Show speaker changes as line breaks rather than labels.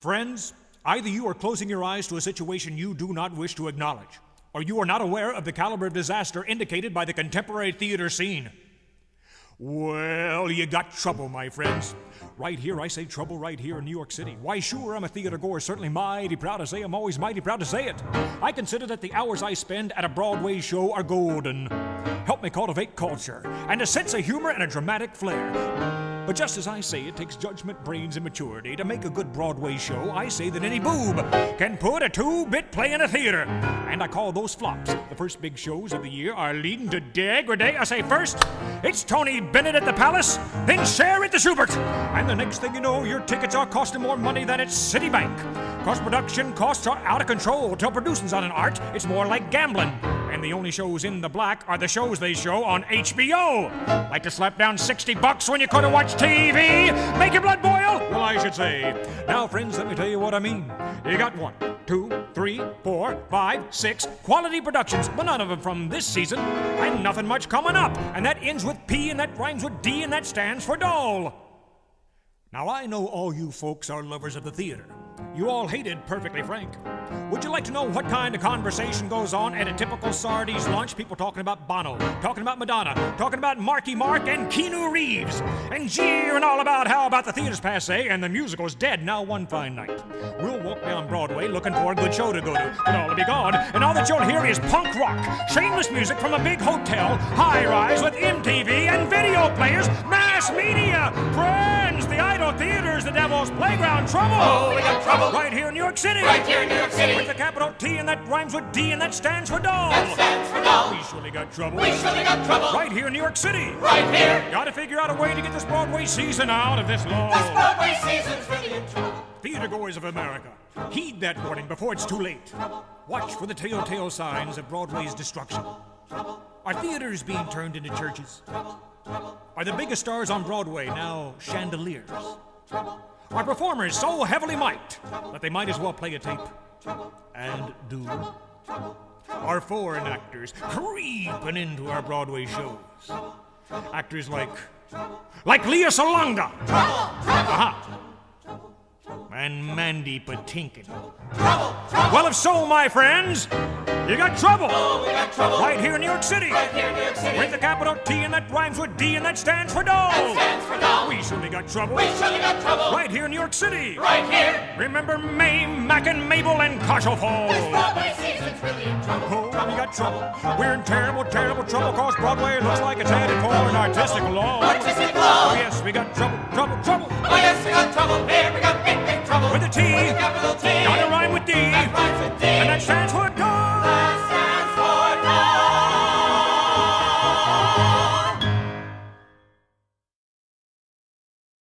Friends, either you are closing your eyes to a situation you do not wish to acknowledge, or you are not aware of the caliber of disaster indicated by the contemporary theater scene. Well, you got trouble, my friends. Right here, I say trouble right here in New York City. Why, sure, I'm a theater goer, certainly mighty proud to say I'm always mighty proud to say it. I consider that the hours I spend at a Broadway show are golden. Help me cultivate culture and a sense of humor and a dramatic flair. But just as I say it takes judgment, brains, and maturity to make a good Broadway show, I say that any boob can put a two-bit play in a theater. And I call those flops. The first big shows of the year are leading to degradation. I say first, it's Tony Bennett at the Palace, then Cher at the Schubert. And the next thing you know, your tickets are costing more money than at Citibank. Cause production costs are out of control. Till producing's on an art, it's more like gambling. And the only shows in the black are the shows they show on HBO. Like to slap down $60 when you could have watched TV? Make your blood boil? Well, I should say. Now, friends, let me tell you what I mean. You got 1, 2, 3, 4, 5, 6 quality productions, but none of them from this season, and nothing much coming up. And that ends with P, and that rhymes with D, and that stands for doll. Now, I know all you folks are lovers of the theater. You all hated Perfectly Frank. Would you like to know what kind of conversation goes on at a typical Sardi's lunch? People talking about Bono, talking about Madonna, talking about Marky Mark and Keanu Reeves, and jeering all about how about the theater's passé and the musical's dead now one fine night. We'll walk down Broadway looking for a good show to go to, but all will be gone, and all that you'll hear is punk rock, shameless music from a big hotel, high-rise with MTV and video players, mass media. Friends, the Idol Theater's the devil's playground. Trouble!
Oh, we got trouble!
Right here in New York City!
Right here in New York City!
With the capital T and that rhymes with D and that stands for doll!
That stands for doll!
We surely got trouble!
We surely got trouble!
Right here in New York City!
Right here!
Gotta figure out a way to get this Broadway season out of this lull!
This Broadway season's really in trouble!
Theatergoers of America, heed that warning before it's too late. Watch for the telltale signs of Broadway's destruction. Are theaters being turned into churches? Are the biggest stars on Broadway now chandeliers? Are performers so heavily mic'd that they might as well play a tape? And do? Are foreign actors creeping into our Broadway shows? Actors like Lea Salonga. Aha. And Mandy Patinkin. Well, if so, my friends, you got trouble.
Oh, we got trouble!
Right here in New York City.
Right here in New York City!
With the capital T and that rhymes with D and that stands for doll.
That stands for doll!
We surely got trouble.
We surely got trouble!
Right here in New York City.
Right here!
Remember May, Mac, and Mabel and Cashel Fall.
This Broadway season's really in trouble!
Oh, we got trouble. We're in terrible, terrible trouble cause Broadway looks like it's headed for an artistic law.
Artistic
Oh,
law!
yes, we got trouble, trouble, trouble.
Oh, yes, we got trouble! Here we got big, big